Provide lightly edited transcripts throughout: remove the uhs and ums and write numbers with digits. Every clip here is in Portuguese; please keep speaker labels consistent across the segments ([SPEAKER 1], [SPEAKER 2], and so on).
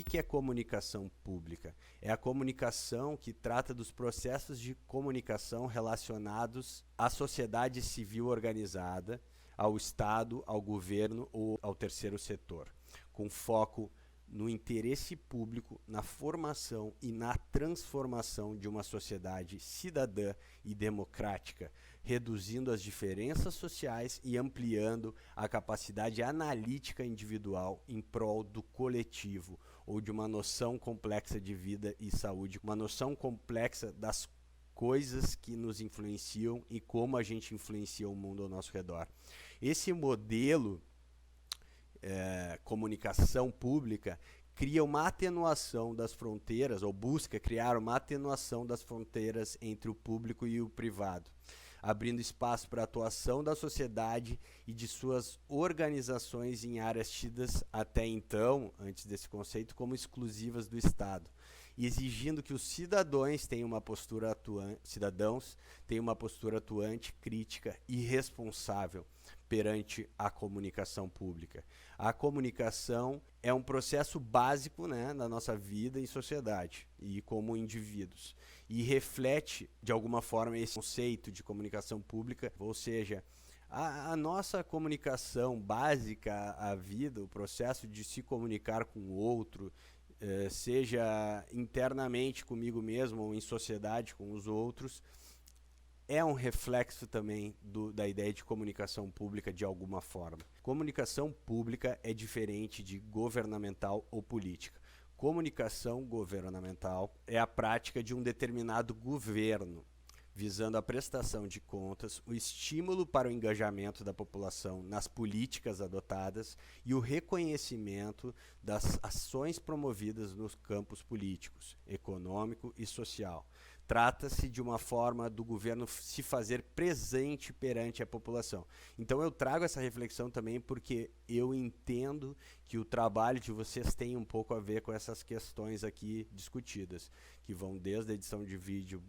[SPEAKER 1] que é comunicação pública? É a comunicação que trata dos processos de comunicação relacionados à sociedade civil organizada, ao Estado, ao governo ou ao terceiro setor, com foco no interesse público, na formação e na transformação de uma sociedade cidadã e democrática, reduzindo as diferenças sociais e ampliando a capacidade analítica individual em prol do coletivo, ou de uma noção complexa de vida e saúde, uma noção complexa das coisas que nos influenciam e como a gente influencia o mundo ao nosso redor. Esse modelo comunicação pública cria uma atenuação das fronteiras, ou busca criar uma atenuação das fronteiras entre o público e o privado, abrindo espaço para a atuação da sociedade e de suas organizações em áreas tidas até então, antes desse conceito, como exclusivas do Estado, e exigindo que os cidadãos tenham uma postura atuante, crítica e responsável perante a comunicação pública. A comunicação é um processo básico, né, na nossa vida em sociedade e como indivíduos, e reflete de alguma forma esse conceito de comunicação pública, ou seja, a nossa comunicação básica, a vida, o processo de se comunicar com o outro, seja internamente comigo mesmo ou em sociedade com os outros, é um reflexo também da ideia de comunicação pública de alguma forma. Comunicação pública é diferente de governamental ou política. Comunicação governamental é a prática de um determinado governo, visando a prestação de contas, o estímulo para o engajamento da população nas políticas adotadas e o reconhecimento das ações promovidas nos campos políticos, econômico e social. Trata-se de uma forma do governo se fazer presente perante a população. Então eu trago essa reflexão também porque eu entendo que o trabalho de vocês tem um pouco a ver com essas questões aqui discutidas, que vão desde a edição de vídeo,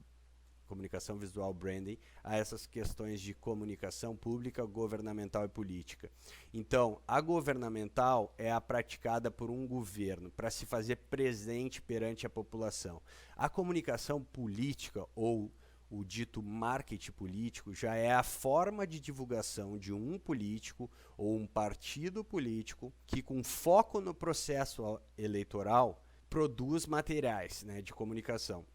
[SPEAKER 1] comunicação visual, branding, a essas questões de comunicação pública, governamental e política. Então, a governamental é a praticada por um governo para se fazer presente perante a população. A comunicação política, ou o dito marketing político, já é a forma de divulgação de um político ou um partido político que, com foco no processo eleitoral, produz materiais, né, de comunicação.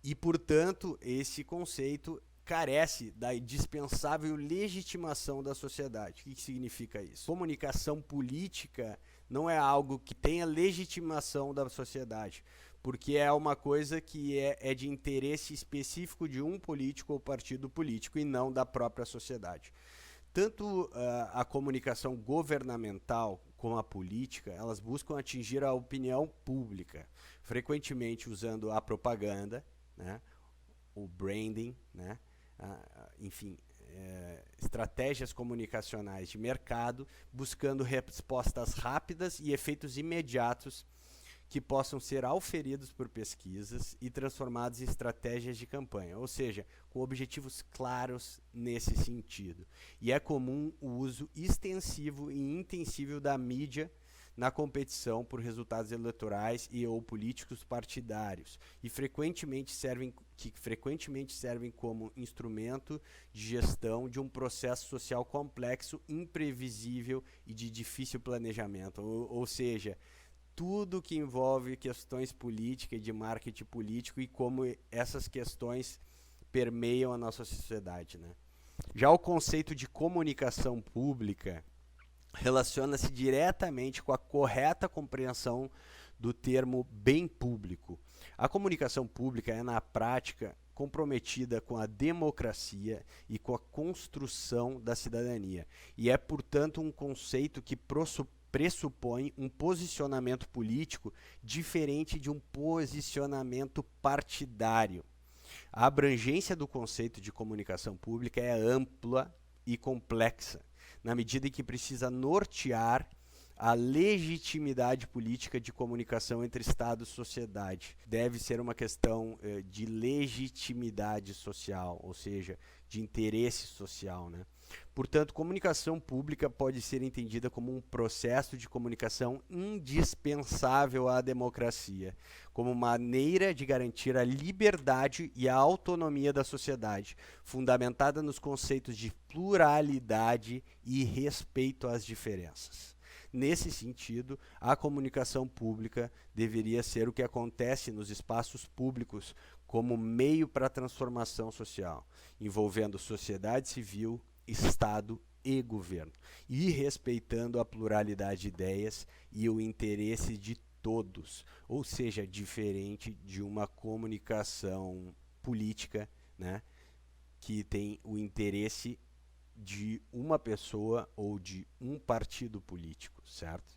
[SPEAKER 1] E, portanto, esse conceito carece da indispensável legitimação da sociedade. O que significa isso? Comunicação política não é algo que tenha legitimação da sociedade, porque é uma coisa que é de interesse específico de um político ou partido político e não da própria sociedade. Tanto a comunicação governamental como a política, elas buscam atingir a opinião pública, frequentemente usando a propaganda, né, o branding, né, enfim, estratégias comunicacionais de mercado, buscando respostas rápidas e efeitos imediatos que possam ser auferidos por pesquisas e transformados em estratégias de campanha, ou seja, com objetivos claros nesse sentido. E é comum o uso extensivo e intensível da mídia na competição por resultados eleitorais e ou políticos partidários, e frequentemente servem como instrumento de gestão de um processo social complexo, imprevisível e de difícil planejamento, ou seja, tudo que envolve questões políticas e de marketing político e como essas questões permeiam a nossa sociedade, né? Já o conceito de comunicação pública relaciona-se diretamente com a correta compreensão do termo bem público. A comunicação pública é, na prática, comprometida com a democracia e com a construção da cidadania, e é, portanto, um conceito que pressupõe um posicionamento político diferente de um posicionamento partidário. A abrangência do conceito de comunicação pública é ampla e complexa, na medida em que precisa nortear a legitimidade política de comunicação entre Estado e sociedade. Deve ser uma questão de legitimidade social, ou seja, de interesse social, né? Portanto, comunicação pública pode ser entendida como um processo de comunicação indispensável à democracia, como maneira de garantir a liberdade e a autonomia da sociedade, fundamentada nos conceitos de pluralidade e respeito às diferenças. Nesse sentido, a comunicação pública deveria ser o que acontece nos espaços públicos como meio para a transformação social, envolvendo sociedade civil, Estado e governo, e respeitando a pluralidade de ideias e o interesse de todos, ou seja, diferente de uma comunicação política, né, que tem o interesse de uma pessoa ou de um partido político, certo?